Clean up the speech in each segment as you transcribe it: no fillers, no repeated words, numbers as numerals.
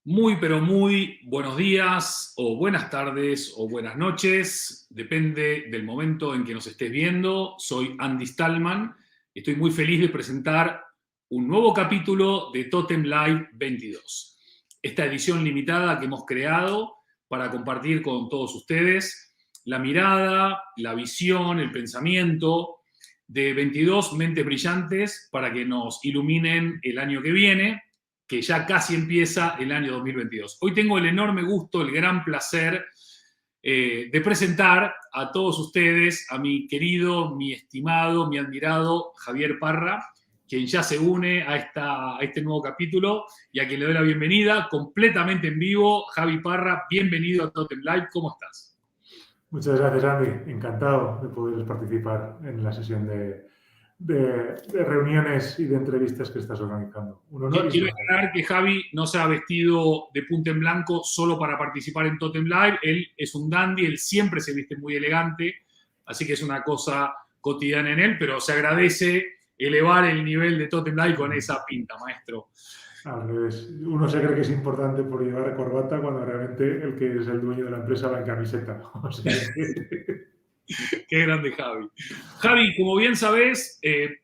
Muy, pero muy buenos días o buenas tardes o buenas noches, depende del momento en que nos estés viendo. Soy Andy Stallman y estoy muy feliz de presentar un nuevo capítulo de Totem Live 22. Esta edición limitada que hemos creado para compartir con todos ustedes la mirada, la visión, el pensamiento de 22 mentes brillantes para que nos iluminen el año que viene, que ya casi empieza el año 2022. Hoy tengo el enorme gusto, el gran placer de presentar a todos ustedes a mi querido, mi estimado, mi admirado Javier Parra, quien ya se une a este nuevo capítulo y a quien le doy la bienvenida completamente en vivo. Javi Parra, bienvenido a Totem Live. ¿Cómo estás? Muchas gracias, Andy. Encantado de poder participar en la sesión de reuniones y de entrevistas que estás organizando. Un honor y un Quiero placer. aclarar que Javi no se ha vestido de punta en blanco solo para participar en Totem Live. Él es un dandy, él siempre se viste muy elegante, así que es una cosa cotidiana en él, pero se agradece elevar el nivel de Totem Live con esa pinta, maestro. Al revés. Uno se cree que es importante por llevar corbata cuando realmente el que es el dueño de la empresa va en camiseta. O sea que... Qué grande, Javi. Javi, como bien sabés,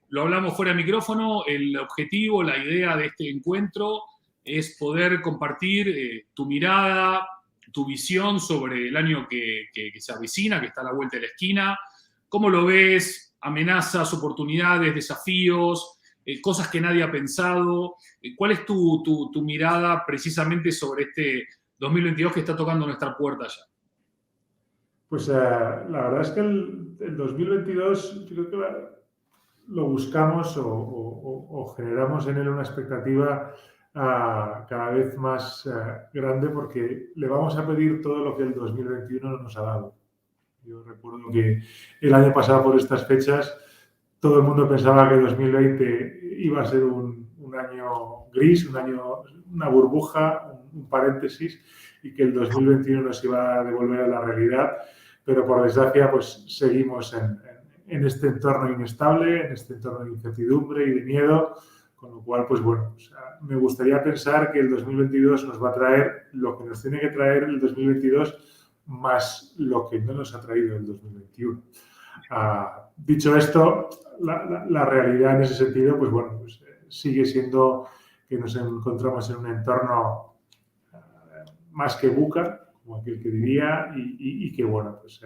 lo hablamos fuera de micrófono, el objetivo, la idea de este encuentro es poder compartir tu mirada, tu visión sobre el año que se avecina, que está a la vuelta de la esquina. ¿Cómo lo ves? Amenazas, oportunidades, desafíos, cosas que nadie ha pensado. ¿Cuál es tu mirada precisamente sobre este 2022 que está tocando nuestra puerta ya? Pues la verdad es que el 2022 yo creo que lo buscamos o generamos en él una expectativa cada vez más grande porque le vamos a pedir todo lo que el 2021 no nos ha dado. Yo recuerdo que el año pasado por estas fechas todo el mundo pensaba que 2020 iba a ser un año gris, una burbuja, un paréntesis, y que el 2021 nos iba a devolver a la realidad, pero por desgracia pues seguimos en este entorno inestable, en este entorno de incertidumbre y de miedo, con lo cual, pues bueno, o sea, me gustaría pensar que el 2022 nos va a traer lo que nos tiene que traer el 2022 más lo que no nos ha traído el 2021. Dicho esto, la realidad en ese sentido, pues bueno, pues, sigue siendo que nos encontramos en un entorno más que buca, como aquel que diría, y que bueno, pues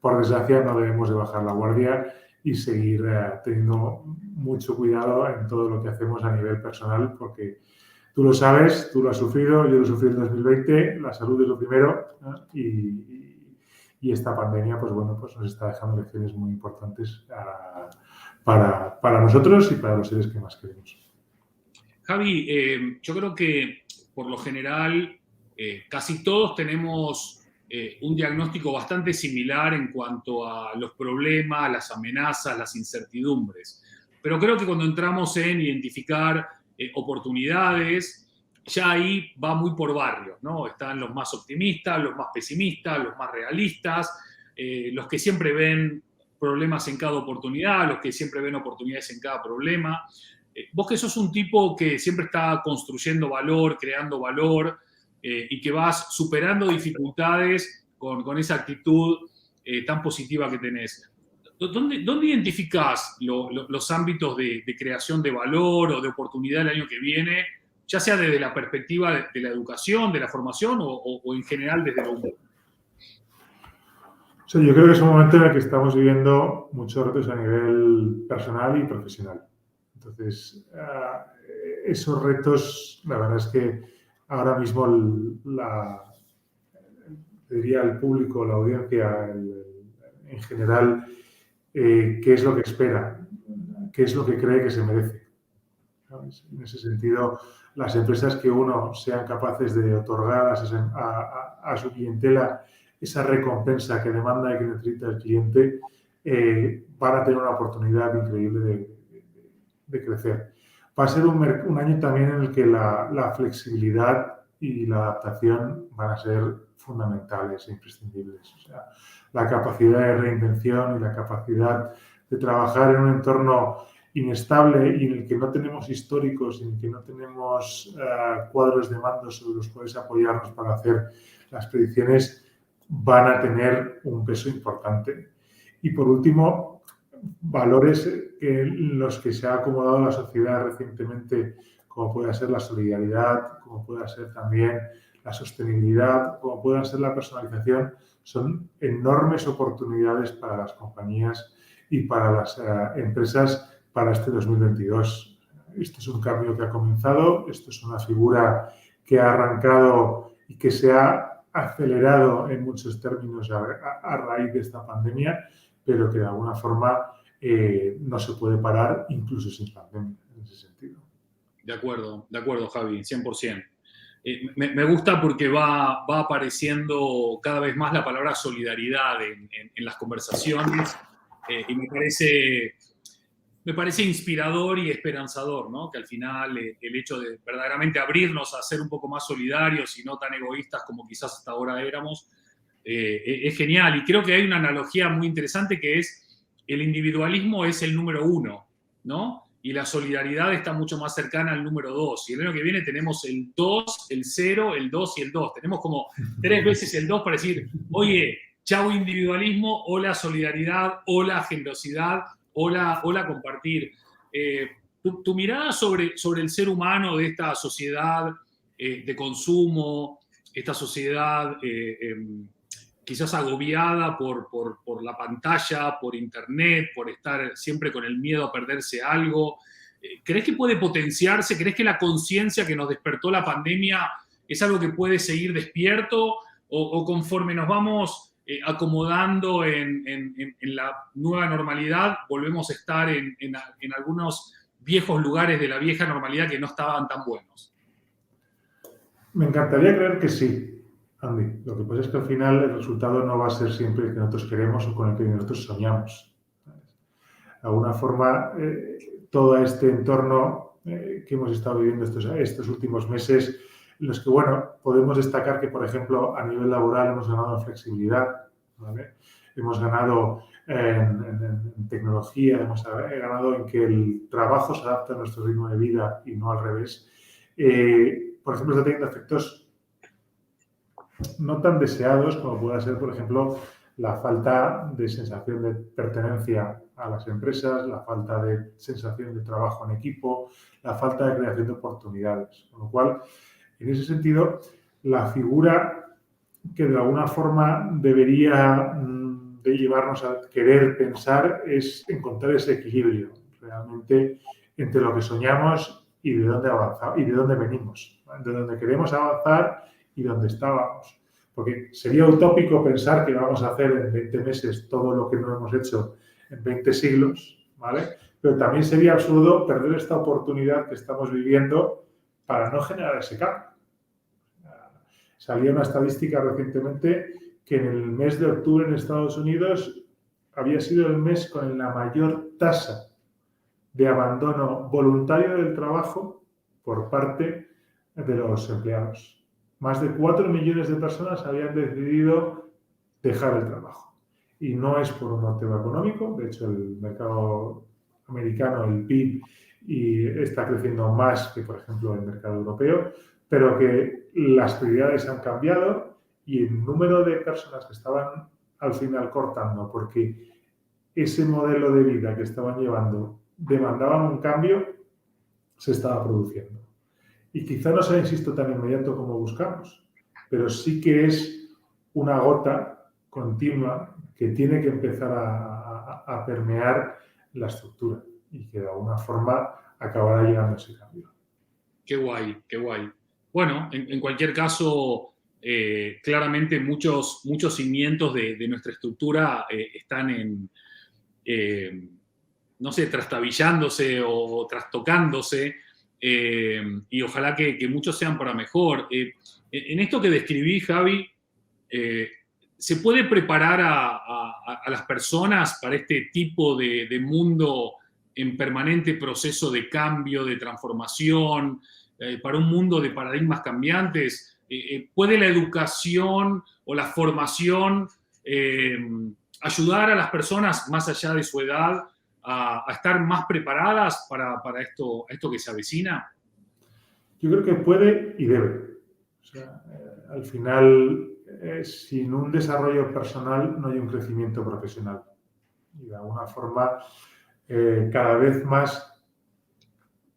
por desgracia no debemos de bajar la guardia y seguir teniendo mucho cuidado en todo lo que hacemos a nivel personal, porque tú lo sabes, tú lo has sufrido, yo lo sufrí en 2020, la salud es lo primero, ¿no? Y esta pandemia, pues bueno, pues nos está dejando lecciones muy importantes para nosotros y para los seres que más queremos. Javi, yo creo que por lo general casi todos tenemos un diagnóstico bastante similar en cuanto a los problemas, las amenazas, las incertidumbres. Pero creo que cuando entramos en identificar oportunidades, ya ahí va muy por barrios, ¿no? Están los más optimistas, los más pesimistas, los más realistas, los que siempre ven problemas en cada oportunidad, los que siempre ven oportunidades en cada problema. Vos que sos un tipo que siempre está construyendo valor, creando valor y que vas superando dificultades con esa actitud tan positiva que tenés. ¿Dónde identificás los ámbitos de creación de valor o de oportunidad el año que viene, ya sea desde la perspectiva de la educación, de la formación o en general desde lo humano? O sea, yo creo que es un momento en el que estamos viviendo muchos retos a nivel personal y profesional. Entonces, esos retos, la verdad es que ahora mismo diría el público, la audiencia en general, qué es lo que espera, qué es lo que cree que se merece. ¿Sabes? En ese sentido, las empresas que uno sean capaces de otorgar a su clientela esa recompensa que demanda y que necesita el cliente, van a tener una oportunidad increíble de crecer. Va a ser un año también en el que la flexibilidad y la adaptación van a ser fundamentales e imprescindibles. O sea, la capacidad de reinvención y la capacidad de trabajar en un entorno inestable y en el que no tenemos históricos, en el que no tenemos cuadros de mando sobre los cuales apoyarnos para hacer las predicciones, van a tener un peso importante. Y por último, valores en los que se ha acomodado la sociedad recientemente, como puede ser la solidaridad, como puede ser también la sostenibilidad, como pueda ser la personalización, son enormes oportunidades para las compañías y para las empresas para este 2022. Esto es un cambio que ha comenzado, esto es una figura que ha arrancado y que se ha acelerado en muchos términos a raíz de esta pandemia, pero que de alguna forma no se puede parar incluso sin pandemia en ese sentido. De acuerdo, Javi, 100%. Me gusta porque va apareciendo cada vez más la palabra solidaridad en las conversaciones y me parece inspirador y esperanzador, ¿no? Que al final el hecho de verdaderamente abrirnos a ser un poco más solidarios y no tan egoístas como quizás hasta ahora éramos, es genial. Y creo que hay una analogía muy interesante que es el individualismo es el número 1, ¿no? Y la solidaridad está mucho más cercana al número 2. Y el año que viene tenemos el 2, el 0, el 2 y el 2. Tenemos como 3 veces el 2 para decir, oye, chau individualismo, hola solidaridad, hola generosidad, hola compartir. Tu mirada sobre el ser humano de esta sociedad de consumo, esta sociedad quizás agobiada por la pantalla, por internet, por estar siempre con el miedo a perderse algo. ¿Crees que puede potenciarse? ¿Crees que la conciencia que nos despertó la pandemia es algo que puede seguir despierto? ¿O conforme nos vamos acomodando en la nueva normalidad, volvemos a estar en algunos viejos lugares de la vieja normalidad que no estaban tan buenos? Me encantaría creer que sí, Andy. Lo que pasa es que al final el resultado no va a ser siempre el que nosotros queremos o con el que nosotros soñamos. De alguna forma, todo este entorno que hemos estado viviendo estos últimos meses, en los que, bueno, podemos destacar que, por ejemplo, a nivel laboral hemos ganado en flexibilidad, ¿vale? Hemos ganado en tecnología, hemos ganado en que el trabajo se adapte a nuestro ritmo de vida y no al revés. Por ejemplo, está teniendo efectos no tan deseados como pueda ser, por ejemplo, la falta de sensación de pertenencia a las empresas, la falta de sensación de trabajo en equipo, la falta de creación de oportunidades. Con lo cual, en ese sentido, la figura que de alguna forma debería de llevarnos a querer pensar es encontrar ese equilibrio realmente entre lo que soñamos y de dónde avanzamos y de dónde venimos, de dónde queremos avanzar y dónde estábamos. Porque sería utópico pensar que vamos a hacer en 20 meses todo lo que no hemos hecho en 20 siglos, ¿vale? Pero también sería absurdo perder esta oportunidad que estamos viviendo para no generar ese cambio. Salía una estadística recientemente que en el mes de octubre en Estados Unidos había sido el mes con la mayor tasa de abandono voluntario del trabajo por parte de los empleados. Más de 4 millones de personas habían decidido dejar el trabajo. Y no es por un motivo económico. De hecho, el mercado americano, el PIB, está creciendo más que, por ejemplo, el mercado europeo, pero que las prioridades han cambiado y el número de personas que estaban al final cortando porque ese modelo de vida que estaban llevando demandaban un cambio, se estaba produciendo. Y quizá no sea, insisto, tan inmediato como buscamos, pero sí que es una gota continua que tiene que empezar a permear la estructura y que de alguna forma acabará llegando a ese cambio. Qué guay, qué guay. Bueno, en cualquier caso, claramente muchos cimientos de nuestra estructura están no sé, trastabillándose o trastocándose. Y ojalá que muchos sean para mejor. En esto que describí, Javi, ¿se puede preparar a las personas para este tipo de mundo en permanente proceso de cambio, de transformación, para un mundo de paradigmas cambiantes? ¿Puede la educación o la formación ayudar a las personas más allá de su edad a estar más preparadas para esto que se avecina? Yo creo que puede y debe. O sea, al final, sin un desarrollo personal no hay un crecimiento profesional. Y de alguna forma, cada vez más,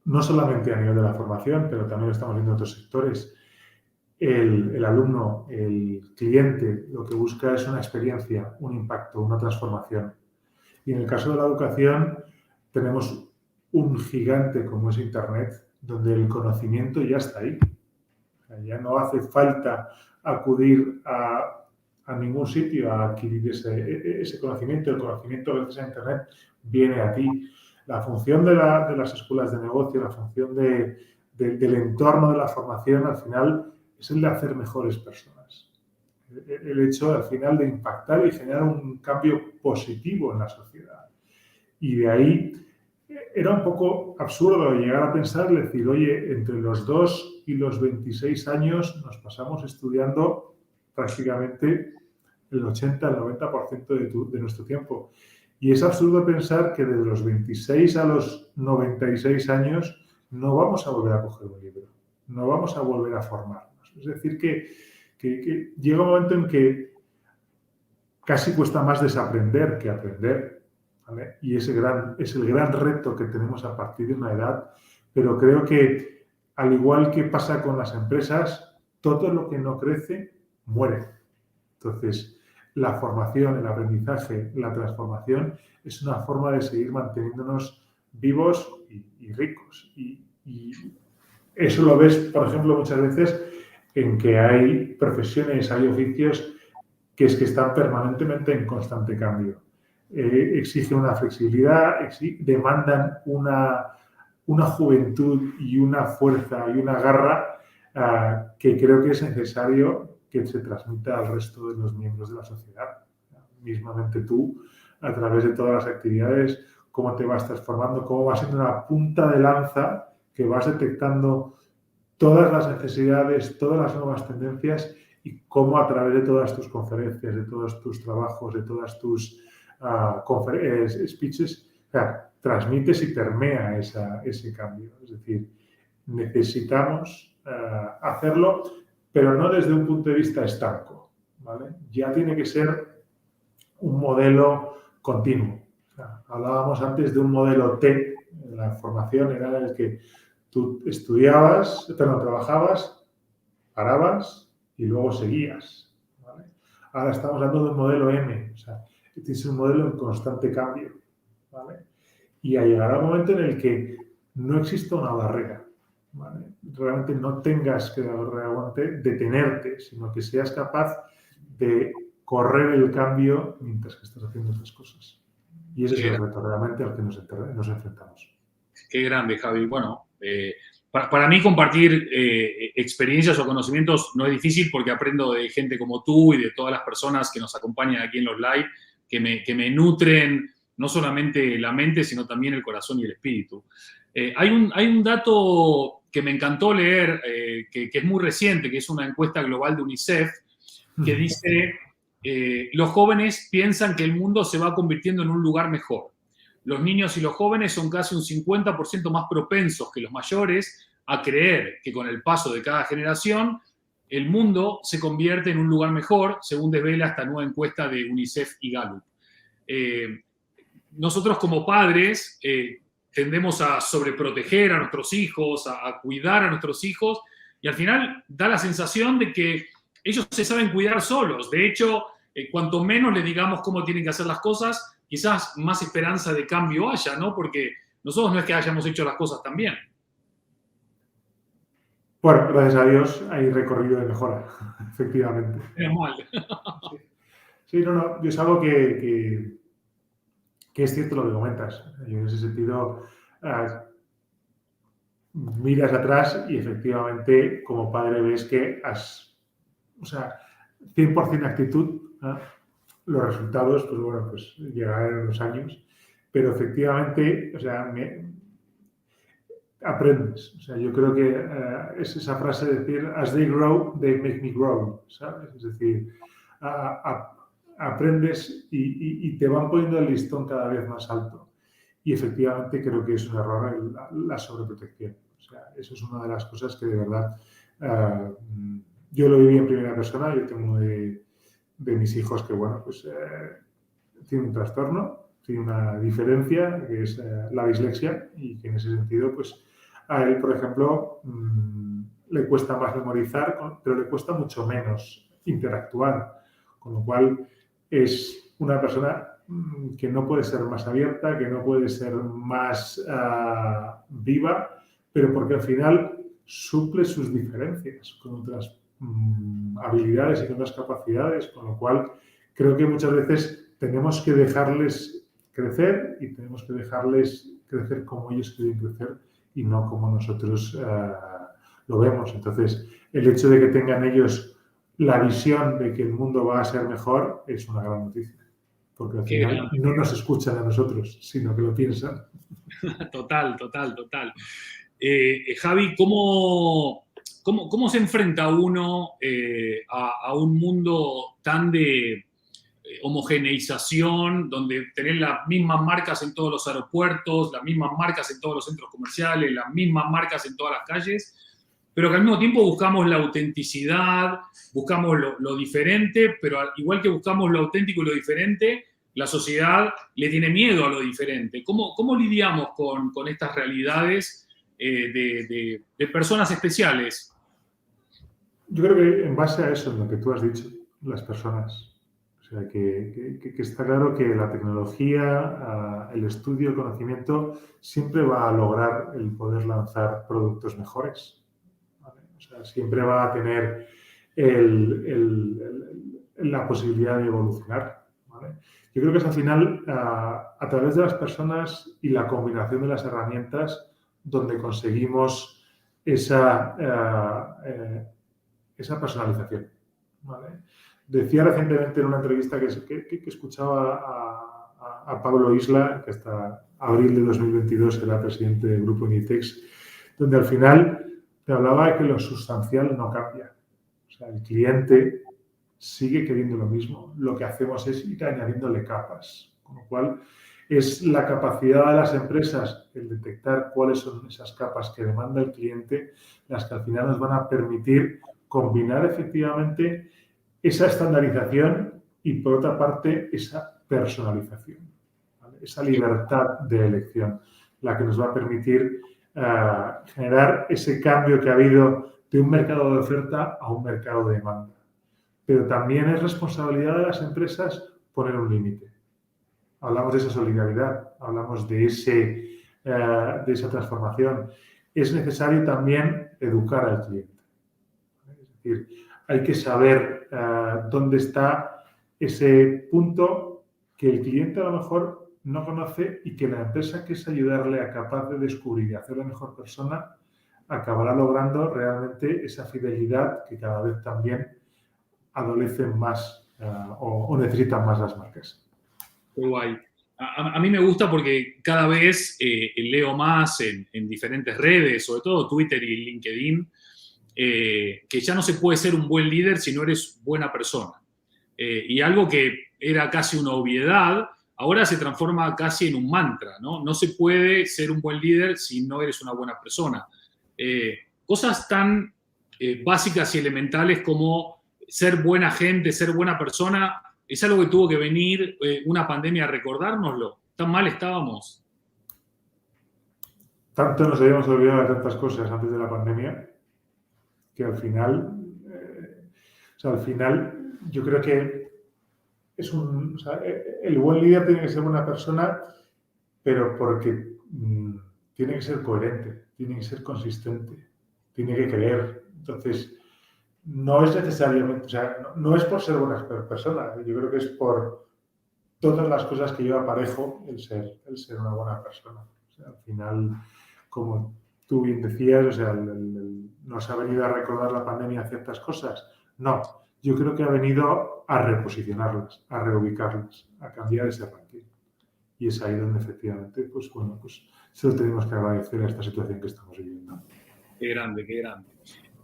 no solamente a nivel de la formación, pero también lo estamos viendo en otros sectores, el alumno, el cliente, lo que busca es una experiencia, un impacto, una transformación. Y en el caso de la educación, tenemos un gigante como es Internet, donde el conocimiento ya está ahí. O sea, ya no hace falta acudir a ningún sitio a adquirir ese conocimiento. El conocimiento, gracias a Internet, viene a ti. La función de las escuelas de negocio, la función del entorno de la formación, al final, es el de hacer mejores personas. El hecho, al final, de impactar y generar un cambio positivo en la sociedad. Y de ahí era un poco absurdo llegar a pensar, decir, oye, entre los 2 y los 26 años nos pasamos estudiando prácticamente el 80, el 90% de nuestro tiempo. Y es absurdo pensar que desde los 26 a los 96 años no vamos a volver a coger un libro, no vamos a volver a formarnos. Es decir, que llega un momento en que casi cuesta más desaprender que aprender, ¿vale? Y es el gran reto que tenemos a partir de una edad, pero creo que, al igual que pasa con las empresas, todo lo que no crece, muere. Entonces, la formación, el aprendizaje, la transformación es una forma de seguir manteniéndonos vivos y ricos. Y eso lo ves, por ejemplo, muchas veces en que hay profesiones, hay oficios que están permanentemente en constante cambio. Exigen una flexibilidad, demandan una juventud y una fuerza y una garra que creo que es necesario que se transmita al resto de los miembros de la sociedad. Mismamente tú, a través de todas las actividades, cómo te vas transformando, cómo vas siendo una punta de lanza que vas detectando todas las necesidades, todas las nuevas tendencias y cómo a través de todas tus conferencias, de todos tus trabajos, de todas tus speeches, o sea, transmites y permea ese cambio. Es decir, necesitamos hacerlo, pero no desde un punto de vista estanco, ¿vale? Ya tiene que ser un modelo continuo. O sea, hablábamos antes de un modelo T, en la formación era el que tú estudiabas, trabajabas, parabas y luego seguías, ¿vale? Ahora estamos hablando de un modelo M, o sea, este es un modelo en constante cambio, ¿vale? Y llegará un momento en el que no exista una barrera, ¿vale? Realmente no tengas que realmente detenerte, sino que seas capaz de correr el cambio mientras que estás haciendo otras cosas. Y ese es el reto realmente al que nos enfrentamos. Qué grande, Javi. Bueno, para mí compartir experiencias o conocimientos no es difícil porque aprendo de gente como tú y de todas las personas que nos acompañan aquí en los live, que me nutren no solamente la mente, sino también el corazón y el espíritu. Hay un dato que me encantó leer, que es muy reciente, que es una encuesta global de UNICEF, que dice, los jóvenes piensan que el mundo se va convirtiendo en un lugar mejor. Los niños y los jóvenes son casi un 50% más propensos que los mayores a creer que con el paso de cada generación el mundo se convierte en un lugar mejor, según desvela esta nueva encuesta de UNICEF y Gallup. Nosotros como padres tendemos a sobreproteger a nuestros hijos, a cuidar a nuestros hijos, y al final da la sensación de que ellos se saben cuidar solos. De hecho, cuanto menos les digamos cómo tienen que hacer las cosas, quizás más esperanza de cambio haya, ¿no? Porque nosotros no es que hayamos hecho las cosas tan bien. Bueno, gracias a Dios hay recorrido de mejora, efectivamente. Es mal. Sí, no, es algo que es cierto lo que comentas. Yo en ese sentido miras atrás y efectivamente como padre ves que o sea, 100% actitud, ¿no? Los resultados, pues bueno, pues llegarán en los años, pero efectivamente, o sea, aprendes. O sea, yo creo que es esa frase de decir, as they grow, they make me grow, ¿sabes? Es decir, aprendes y te van poniendo el listón cada vez más alto. y efectivamente creo que es un error la sobreprotección. O sea, eso es una de las cosas que de verdad yo lo viví en primera persona. Yo tengo de mis hijos que, bueno, pues tiene un trastorno, tiene una diferencia, que es la dislexia, y que en ese sentido, pues a él, por ejemplo, le cuesta más memorizar, pero le cuesta mucho menos interactuar, con lo cual es una persona que no puede ser más abierta, que no puede ser más viva, pero porque al final suple sus diferencias con otras habilidades y con otras capacidades, con lo cual creo que muchas veces tenemos que dejarles crecer y tenemos que dejarles crecer como ellos quieren crecer y no como nosotros lo vemos. Entonces, el hecho de que tengan ellos la visión de que el mundo va a ser mejor es una gran noticia, porque al final no nos escuchan a nosotros, sino que lo piensan. Total. Javi, ¿cómo se enfrenta uno a un mundo tan de homogeneización, donde tener las mismas marcas en todos los aeropuertos, las mismas marcas en todos los centros comerciales, las mismas marcas en todas las calles, pero que al mismo tiempo buscamos la autenticidad, buscamos lo diferente, pero igual que buscamos lo auténtico y lo diferente, la sociedad le tiene miedo a lo diferente? ¿Cómo lidiamos con estas realidades de personas especiales? Yo creo que en base a eso, en lo que tú has dicho, las personas. O sea, que está claro que la tecnología, el estudio, el conocimiento, siempre va a lograr el poder lanzar productos mejores, ¿vale? O sea, siempre va a tener la posibilidad de evolucionar, ¿vale? Yo creo que es al final, a través de las personas y la combinación de las herramientas, donde conseguimos esa personalización, ¿vale? Decía recientemente en una entrevista que escuchaba a Pablo Isla, que hasta abril de 2022 era presidente del grupo Inditex, donde al final te hablaba de que lo sustancial no cambia. O sea, el cliente sigue queriendo lo mismo. Lo que hacemos es ir añadiéndole capas. Con lo cual, es la capacidad de las empresas el detectar cuáles son esas capas que demanda el cliente, las que al final nos van a permitir combinar efectivamente esa estandarización y, por otra parte, esa personalización, ¿vale? Esa libertad de elección, la que nos va a permitir generar ese cambio que ha habido de un mercado de oferta a un mercado de demanda. Pero también es responsabilidad de las empresas poner un límite. Hablamos de esa solidaridad, hablamos de esa transformación. Es necesario también educar al cliente. Es decir, hay que saber dónde está ese punto que el cliente a lo mejor no conoce y que la empresa, que es ayudarle a capaz de descubrir y hacer la mejor persona, acabará logrando realmente esa fidelidad que cada vez también adolecen más o necesitan más las marcas. Qué guay. A mí me gusta porque cada vez leo más en diferentes redes, sobre todo Twitter y LinkedIn, que ya no se puede ser un buen líder si no eres buena persona. Y algo que era casi una obviedad, ahora se transforma casi en un mantra, ¿no? No se puede ser un buen líder si no eres una buena persona. Cosas tan básicas y elementales como ser buena gente, ser buena persona, es algo que tuvo que venir una pandemia a recordárnoslo. ¿Tan mal estábamos? Tanto nos habíamos olvidado de tantas cosas antes de la pandemia que al final, yo creo que el buen líder tiene que ser buena persona, pero porque tiene que ser coherente, tiene que ser consistente, tiene que creer. Entonces, no es necesariamente, no es por ser buena persona, yo creo que es por todas las cosas que lleva aparejo el ser una buena persona. O sea, al final, como tú bien decías, ¿nos ha venido a recordar la pandemia ciertas cosas? No, yo creo que ha venido a reposicionarlas, a reubicarlas, a cambiar ese ranking. Y es ahí donde efectivamente, pues se lo tenemos que agradecer a esta situación que estamos viviendo. Qué grande, qué grande.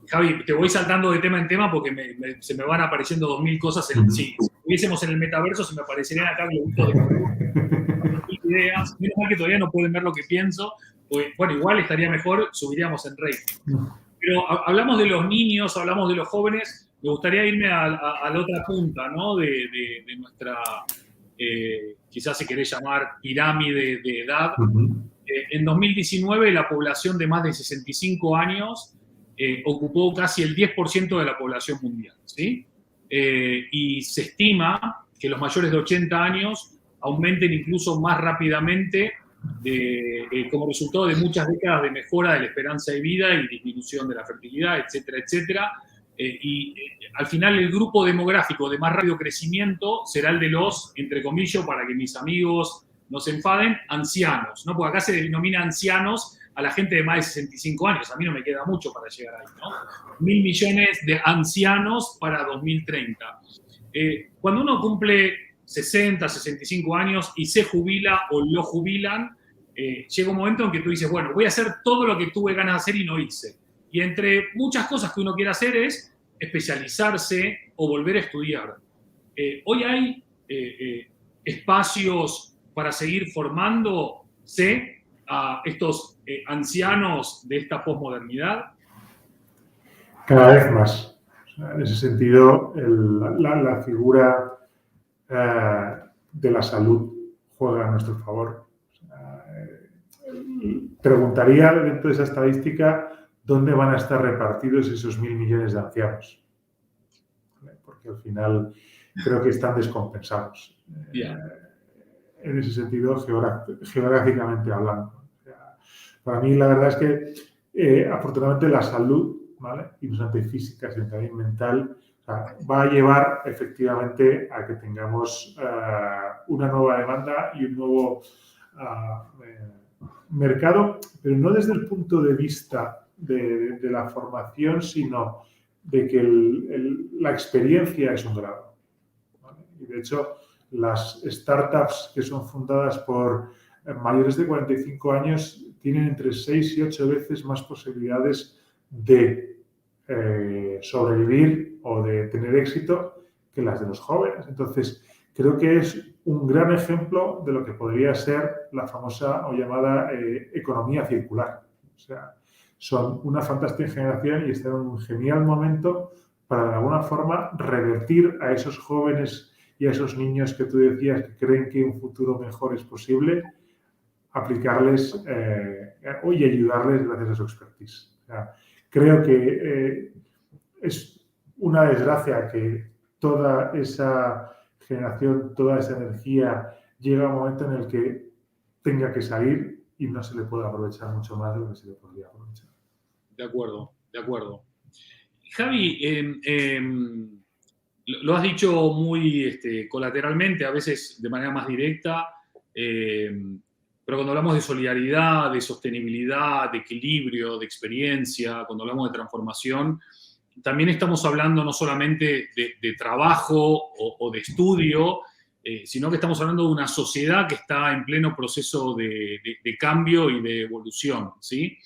Javi, te voy saltando de tema en tema porque se me van apareciendo 2000 cosas. Si estuviésemos en el metaverso, se me aparecerían acá globitos de ideas. Menos mal que todavía no pueden ver lo que pienso. Pues, bueno, igual estaría mejor, subiríamos en rating. Pero hablamos de los niños, hablamos de los jóvenes. Me gustaría irme a la otra punta, ¿no? De nuestra, quizás se querés llamar pirámide de edad. En 2019 la población de más de 65 años ocupó casi el 10% de la población mundial, ¿sí? Y se estima que los mayores de 80 años aumenten incluso más rápidamente como resultado de muchas décadas de mejora de la esperanza de vida y disminución de la fertilidad, etcétera, etcétera. Al final el grupo demográfico de más rápido crecimiento será el de los, entre comillas, para que mis amigos no se enfaden, ancianos, ¿no? Porque acá se denomina ancianos a la gente de más de 65 años. A mí no me queda mucho para llegar ahí, ¿no? 1.000 millones de ancianos para 2030. Cuando uno cumple 60, 65 años y se jubila o lo jubilan, llega un momento en que tú dices, bueno, voy a hacer todo lo que tuve ganas de hacer y no hice. Y entre muchas cosas que uno quiere hacer es especializarse o volver a estudiar. Hoy hay espacios para seguir formándose a estos ancianos de esta posmodernidad. Cada vez más. O sea, en ese sentido, la figura de la salud juega a nuestro favor. O sea, preguntaría dentro de esa estadística dónde van a estar repartidos esos 1.000 millones de ancianos. Porque al final creo que están descompensados. En ese sentido, geográficamente hablando. O sea, para mí, la verdad es que, afortunadamente, la salud, ¿vale? Y no solamente física, sino también mental, o sea, va a llevar efectivamente a que tengamos una nueva demanda y un nuevo mercado, pero no desde el punto de vista de la formación, sino de que la experiencia es un grado, ¿vale? Y de hecho, las startups que son fundadas por mayores de 45 años tienen entre 6 y 8 veces más posibilidades de sobrevivir o de tener éxito que las de los jóvenes. Entonces, creo que es un gran ejemplo de lo que podría ser la famosa o llamada economía circular. O sea, son una fantástica generación y están en un genial momento para, de alguna forma, revertir a esos jóvenes y a esos niños que tú decías que creen que un futuro mejor es posible, aplicarles y ayudarles gracias a su expertise. O sea, creo que es una desgracia que toda esa generación, toda esa energía llega a un momento en el que tenga que salir y no se le puede aprovechar mucho más de lo que se le podría aprovechar. De acuerdo, de acuerdo. Javi, lo has dicho muy colateralmente, a veces de manera más directa, pero cuando hablamos de solidaridad, de sostenibilidad, de equilibrio, de experiencia, cuando hablamos de transformación, también estamos hablando no solamente de trabajo o de estudio, sino que estamos hablando de una sociedad que está en pleno proceso de cambio y de evolución, ¿sí?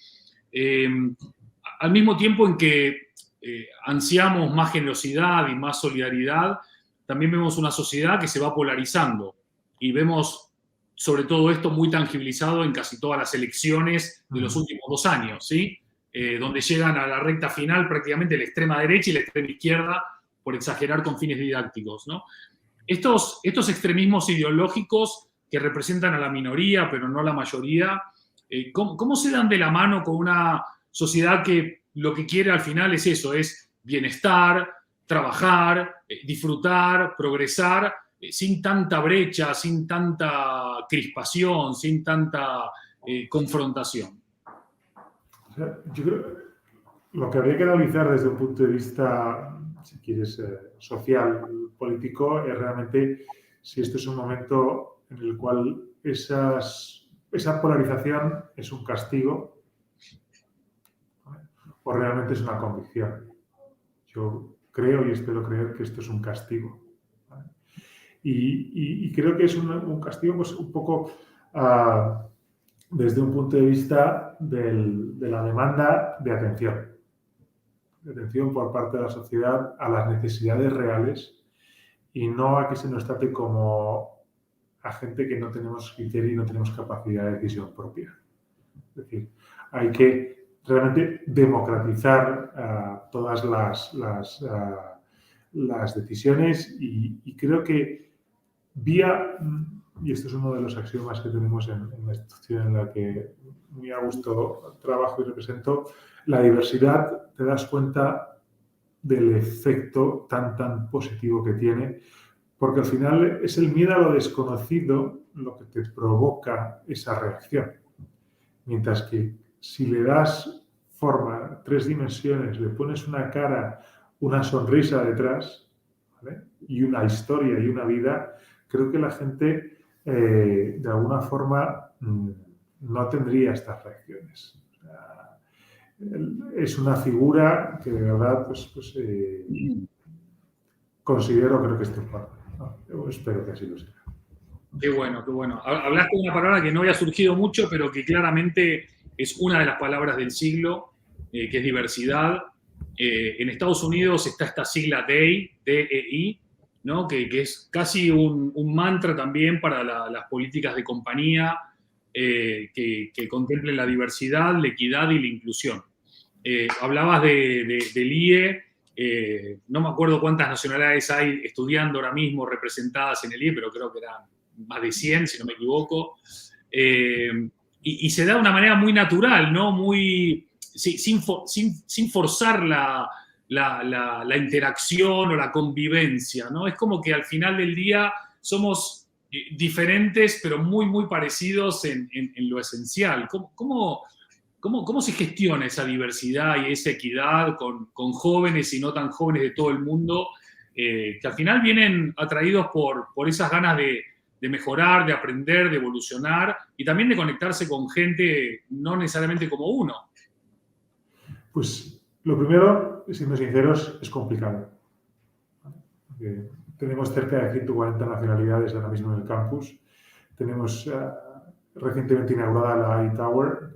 Al mismo tiempo en que ansiamos más generosidad y más solidaridad, también vemos una sociedad que se va polarizando y vemos sobre todo esto muy tangibilizado en casi todas las elecciones de los últimos 2 años, ¿sí? Donde llegan a la recta final prácticamente la extrema derecha y la extrema izquierda, por exagerar con fines didácticos, ¿no? Estos extremismos ideológicos que representan a la minoría, pero no a la mayoría, ¿cómo se dan de la mano con una sociedad que lo que quiere al final es eso, es bienestar, trabajar, disfrutar, progresar, sin tanta brecha, sin tanta crispación, sin tanta confrontación? O sea, yo creo que lo que habría que analizar desde un punto de vista, si quieres, social, político, es realmente si esto es un momento en el cual esa polarización es un castigo, ¿vale? O realmente es una convicción. Yo creo y espero creer que esto es un castigo, ¿vale? Y creo que es un castigo pues, un poco desde un punto de vista de la demanda de atención. De atención por parte de la sociedad a las necesidades reales y no a que se nos trate como a gente que no tenemos criterio y no tenemos capacidad de decisión propia. Es decir, hay que realmente democratizar todas las decisiones y creo que vía, y esto es uno de los axiomas que tenemos en la institución en la que muy a gusto trabajo y represento, la diversidad, te das cuenta del efecto tan positivo que tiene, porque al final es el miedo a lo desconocido lo que te provoca esa reacción. Mientras que si le das forma, 3 dimensiones, le pones una cara, una sonrisa detrás, ¿vale? Y una historia y una vida, creo que la gente de alguna forma no tendría estas reacciones. O sea, es una figura que de verdad considero, creo que es temporal, ¿no? Yo espero que así lo sea. Qué bueno, qué bueno. Hablaste de una palabra que no había surgido mucho, pero que claramente es una de las palabras del siglo, que es diversidad. En Estados Unidos está esta sigla DEI, D-E-I, ¿no? que es casi un mantra también para las políticas de compañía que contemplen la diversidad, la equidad y la inclusión. Hablabas del IE, no me acuerdo cuántas nacionalidades hay estudiando ahora mismo representadas en el IE, pero creo que eran más de 100, si no me equivoco. Y se da de una manera muy natural, ¿no? Muy, sin forzar la interacción o la convivencia, ¿no? Es como que al final del día somos diferentes, pero muy parecidos en lo esencial. ¿Cómo se gestiona esa diversidad y esa equidad con jóvenes y no tan jóvenes de todo el mundo, que al final vienen atraídos por esas ganas de mejorar, de aprender, de evolucionar y también de conectarse con gente no necesariamente como uno? Pues lo primero, siendo sinceros, es complicado. Tenemos cerca de 140 nacionalidades ahora mismo en el campus. Tenemos recientemente inaugurada la iTower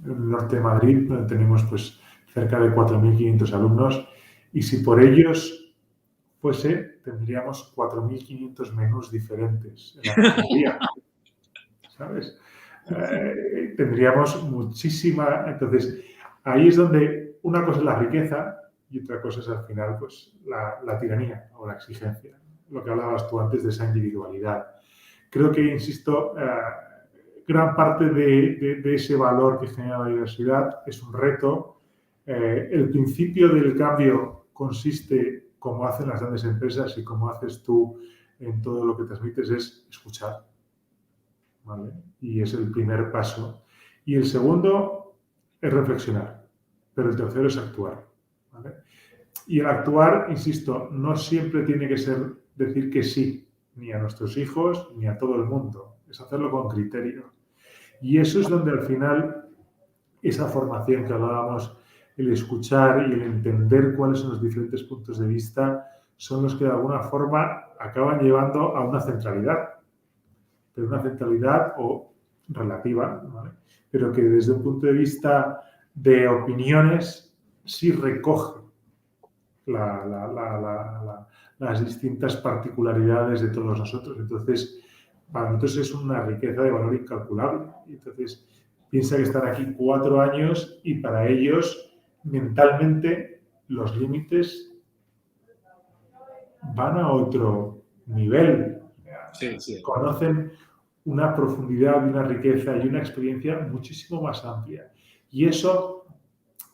en el norte de Madrid, donde tenemos pues, cerca de 4.500 alumnos. Y si por ellos fuese, tendríamos 4.500 menús diferentes en la cafetería. ¿Sabes? Tendríamos muchísima... Entonces, ahí es donde una cosa es la riqueza y otra cosa es al final pues, la tiranía o la exigencia. Lo que hablabas tú antes de esa individualidad. Creo que, insisto, gran parte de ese valor que genera la diversidad es un reto. El principio del cambio consiste, como hacen las grandes empresas y como haces tú en todo lo que transmites, es escuchar. ¿Vale? Y es el primer paso. Y el segundo es reflexionar, pero el tercero es actuar. ¿Vale? Y el actuar, insisto, no siempre tiene que ser decir que sí, ni a nuestros hijos, ni a todo el mundo. Es hacerlo con criterio. Y eso es donde al final esa formación que hablábamos, el escuchar y el entender cuáles son los diferentes puntos de vista, son los que de alguna forma acaban llevando a una centralidad. Pero una centralidad o relativa, ¿vale? Pero que desde un punto de vista de opiniones sí recoge las distintas particularidades de todos nosotros. Entonces, para nosotros es una riqueza de valor incalculable. Entonces, piensa que están aquí 4 años y para ellos, mentalmente, los límites van a otro nivel. Sí. Conocen una profundidad, una riqueza y una experiencia muchísimo más amplia. Y eso,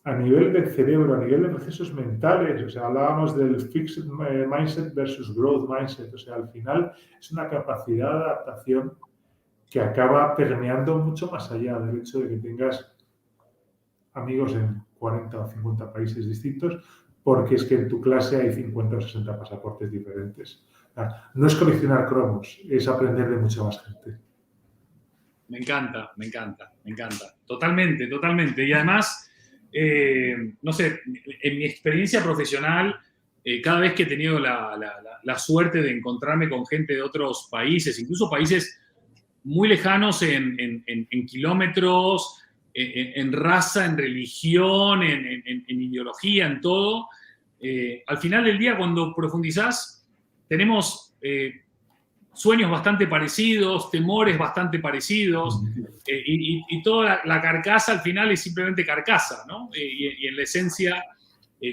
a nivel del cerebro, a nivel de procesos mentales, o sea, hablábamos del fixed mindset versus growth mindset, o sea, al final es una capacidad de adaptación que acaba permeando mucho más allá del hecho de que tengas amigos en 40 o 50 países distintos, porque es que en tu clase hay 50 o 60 pasaportes diferentes. No es coleccionar cromos, es aprender de mucha más gente. Me encanta. Totalmente. Y además, no sé, en mi experiencia profesional, cada vez que he tenido la suerte de encontrarme con gente de otros países, incluso países muy lejanos en kilómetros, en raza, en religión, en ideología, en todo, al final del día, cuando profundizás, tenemos sueños bastante parecidos, temores bastante parecidos, y toda la carcasa al final es simplemente carcasa, ¿no? Y en la esencia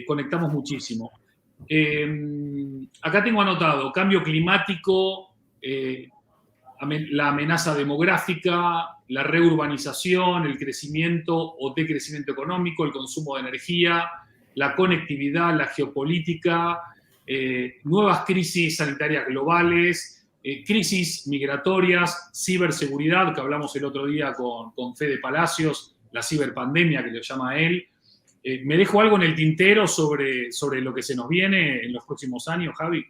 conectamos muchísimo. Acá tengo anotado cambio climático, la amenaza demográfica, la reurbanización, el crecimiento o decrecimiento económico, el consumo de energía, la conectividad, la geopolítica, nuevas crisis sanitarias globales, crisis migratorias, ciberseguridad, que hablamos el otro día con Fede Palacios, la ciberpandemia que lo llama él. ¿Me dejo algo en el tintero sobre lo que se nos viene en los próximos años, Javi?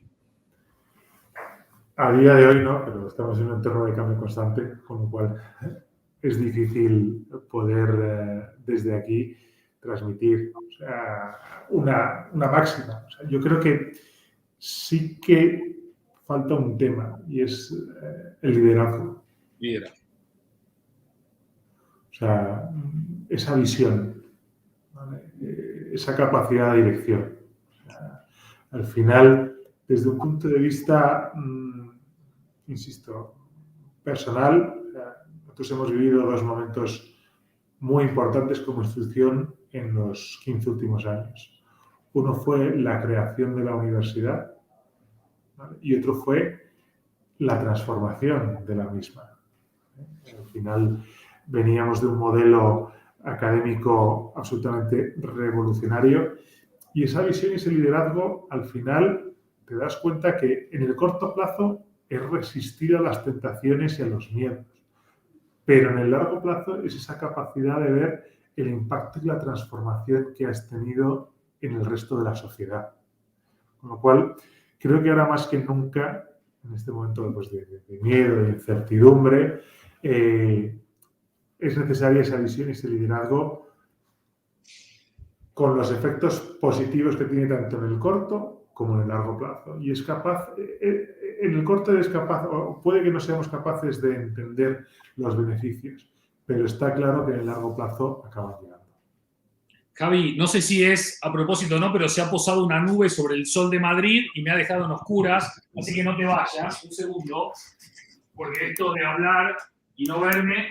A día de hoy no, pero estamos en un entorno de cambio constante, con lo cual es difícil poder desde aquí transmitir una máxima. O sea, yo creo que sí que falta un tema y es el liderazgo. Liderazgo. O sea, esa visión, ¿vale? Esa capacidad de dirección. O sea, al final, desde un punto de vista, insisto, personal, nosotros hemos vivido dos momentos muy importantes como institución en los 15 últimos años. Uno fue la creación de la universidad, ¿vale? Y otro fue la transformación de la misma. Al final veníamos de un modelo académico absolutamente revolucionario y esa visión y ese liderazgo, al final te das cuenta que en el corto plazo es resistir a las tentaciones y a los miedos, pero en el largo plazo es esa capacidad de ver el impacto y la transformación que has tenido en el resto de la sociedad. Con lo cual, creo que ahora más que nunca, en este momento pues, de miedo, de incertidumbre, es necesaria esa visión y ese liderazgo con los efectos positivos que tiene tanto en el corto como en el largo plazo. Y es capaz, en el corto eres capaz, o puede que no seamos capaces de entender los beneficios, pero está claro que en el largo plazo acaban llegando. Javi, no sé si es a propósito o no, pero se ha posado una nube sobre el sol de Madrid y me ha dejado en oscuras, así que no te vayas, un segundo, porque esto de hablar y no verme...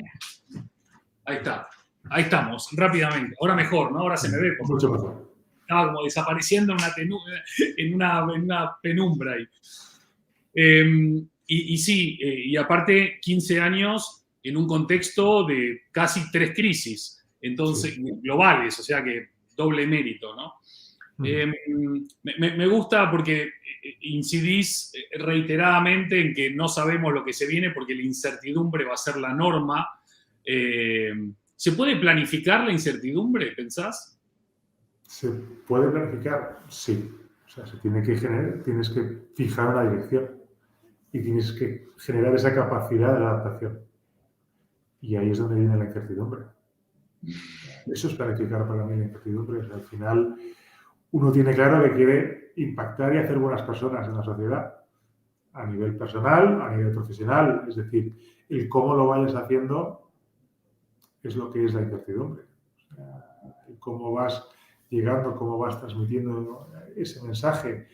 Ahí está, ahí estamos, rápidamente. Ahora mejor, ¿no? Ahora se me ve. Mucho mejor. Estaba como desapareciendo en una penumbra ahí. Y sí, y aparte 15 años en un contexto de casi 3 crisis, entonces, sí, globales, o sea que doble mérito, ¿no? Me gusta porque incidís reiteradamente en que no sabemos lo que se viene porque la incertidumbre va a ser la norma. ¿Se puede planificar la incertidumbre, pensás? ¿Se puede planificar? Sí. O sea, se tiene que tienes que fijar una dirección y tienes que generar esa capacidad de adaptación. Y ahí es donde viene la incertidumbre. Eso es planificar para mí la incertidumbre. O sea, al final, uno tiene claro que quiere impactar y hacer buenas personas en la sociedad, a nivel personal, a nivel profesional. Es decir, el cómo lo vayas haciendo es lo que es la incertidumbre. O sea, el cómo vas llegando, cómo vas transmitiendo ese mensaje,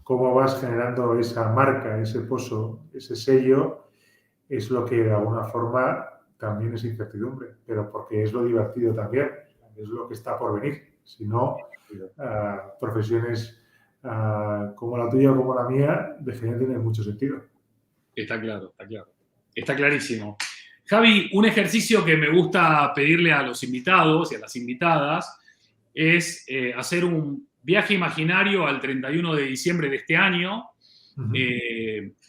cómo vas generando esa marca, ese pozo, ese sello, es lo que de alguna forma también es incertidumbre, pero porque es lo divertido también, es lo que está por venir. Si no, profesiones como la tuya o como la mía dejarían de tener mucho sentido. Está claro, está claro. Está clarísimo. Javi, un ejercicio que me gusta pedirle a los invitados y a las invitadas es hacer un viaje imaginario al 31 de diciembre de este año.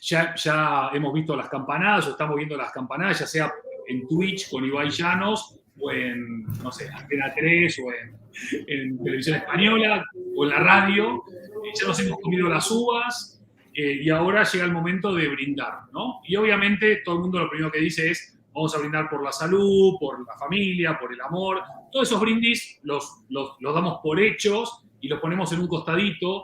Ya hemos visto las campanadas o estamos viendo las campanadas, ya sea en Twitch con Ibai Llanos o en, no sé, Antena 3 o en Televisión Española o en la radio. Ya nos hemos comido las uvas y ahora llega el momento de brindar, ¿no? Y obviamente todo el mundo lo primero que dice es vamos a brindar por la salud, por la familia, por el amor. Todos esos brindis los damos por hechos y los ponemos en un costadito.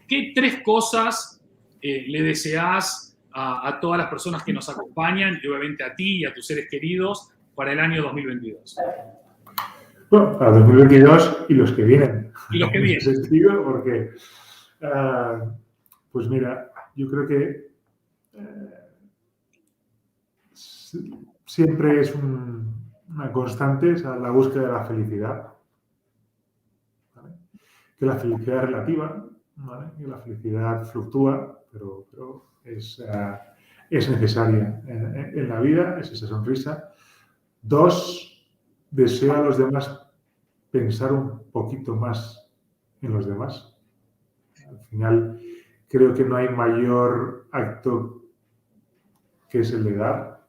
¿Qué 3 cosas le deseás a todas las personas que nos acompañan y obviamente a ti y a tus seres queridos para el año 2022? Bueno, para 2022 y los que vienen. Y los que vienen. En ese sentido, porque, pues mira, yo creo que siempre es una constante, es la búsqueda de la felicidad. ¿Vale? Que la felicidad es relativa, ¿vale? Que la felicidad fluctúa, pero es necesaria en la vida, es esa sonrisa. 2, deseo a los demás pensar un poquito más en los demás. Al final, creo que no hay mayor acto que es el de dar,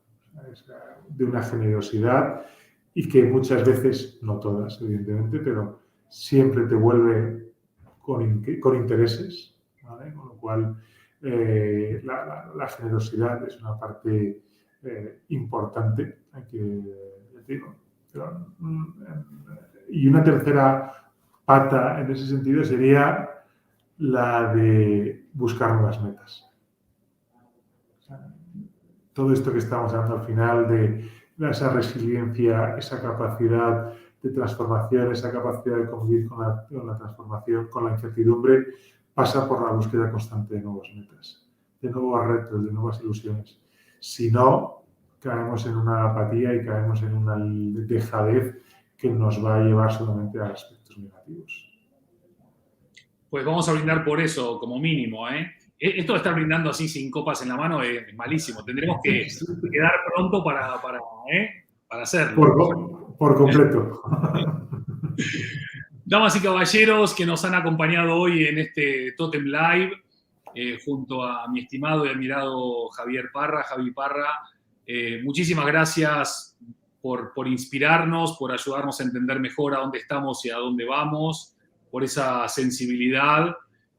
de una generosidad y que muchas veces, no todas, evidentemente, pero siempre te vuelve con intereses, ¿vale? Con lo cual, la generosidad es una parte importante, hay que decirlo. Y una tercera pata en ese sentido sería la de buscar nuevas metas. O sea, todo esto que estamos hablando al final de esa resiliencia, esa capacidad de transformación, esa capacidad de convivir con la transformación, con la incertidumbre, pasa por la búsqueda constante de nuevas metas, de nuevos retos, de nuevas ilusiones. Si no, caemos en una apatía y caemos en una dejadez que nos va a llevar solamente a aspectos negativos. Pues vamos a brindar por eso, como mínimo, ¿eh? Esto de estar brindando así sin copas en la mano es malísimo. Tendremos que quedar pronto para hacerlo. Por completo. Damas y caballeros que nos han acompañado hoy en este Totem Live, junto a mi estimado y admirado Javi Parra, muchísimas gracias por inspirarnos, por ayudarnos a entender mejor a dónde estamos y a dónde vamos, por esa sensibilidad,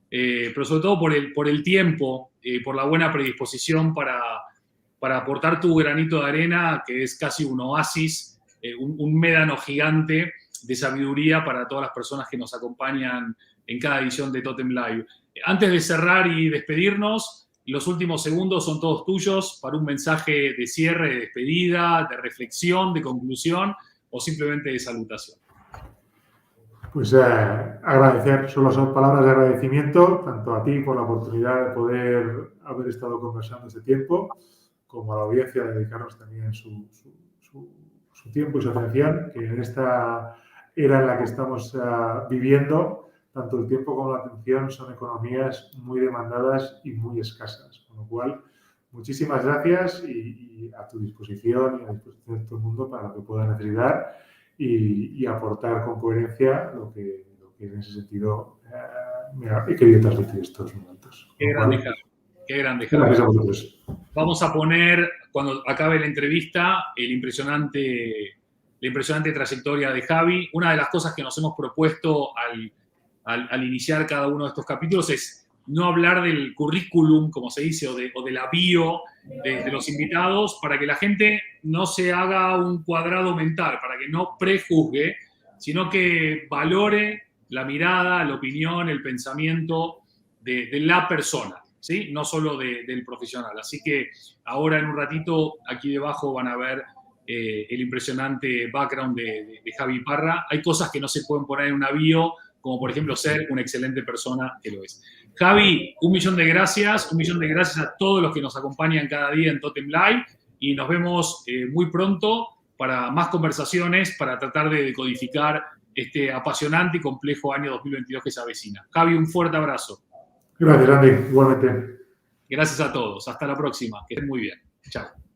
pero sobre todo por el tiempo, por la buena predisposición para aportar tu granito de arena, que es casi un oasis, un médano gigante de sabiduría para todas las personas que nos acompañan en cada edición de Totem Live. Antes de cerrar y despedirnos, los últimos segundos son todos tuyos para un mensaje de cierre, de despedida, de reflexión, de conclusión o simplemente de salutación. Pues agradecer, solo son palabras de agradecimiento, tanto a ti por la oportunidad de poder haber estado conversando este tiempo, como a la audiencia de dedicarnos también su tiempo y su atención, que en esta era en la que estamos viviendo, tanto el tiempo como la atención son economías muy demandadas y muy escasas. Con lo cual, muchísimas gracias y a tu disposición y a disposición de todo el mundo para lo que pueda necesitar y aportar con coherencia lo que en ese sentido he querido transmitir estos momentos. Qué grande, Javi. Qué grande, Javi. Gracias a vosotros. Vamos a poner, cuando acabe la entrevista, la impresionante trayectoria de Javi. Una de las cosas que nos hemos propuesto al iniciar cada uno de estos capítulos es no hablar del currículum, como se dice, o de la bio de los invitados, para que la gente no se haga un cuadrado mental, para que no prejuzgue, sino que valore la mirada, la opinión, el pensamiento de la persona, ¿sí? No solo del profesional. Así que ahora en un ratito, aquí debajo van a ver el impresionante background de Javi Parra. Hay cosas que no se pueden poner en una bio, como por ejemplo ser una excelente persona, que lo es. Javi, 1.000.000 de gracias, 1.000.000 de gracias a todos los que nos acompañan cada día en Totem Live y nos vemos muy pronto para más conversaciones, para tratar de decodificar este apasionante y complejo año 2022 que se avecina. Javi, un fuerte abrazo. Gracias, Andy. Igualmente. Gracias a todos. Hasta la próxima. Que estén muy bien. Chao.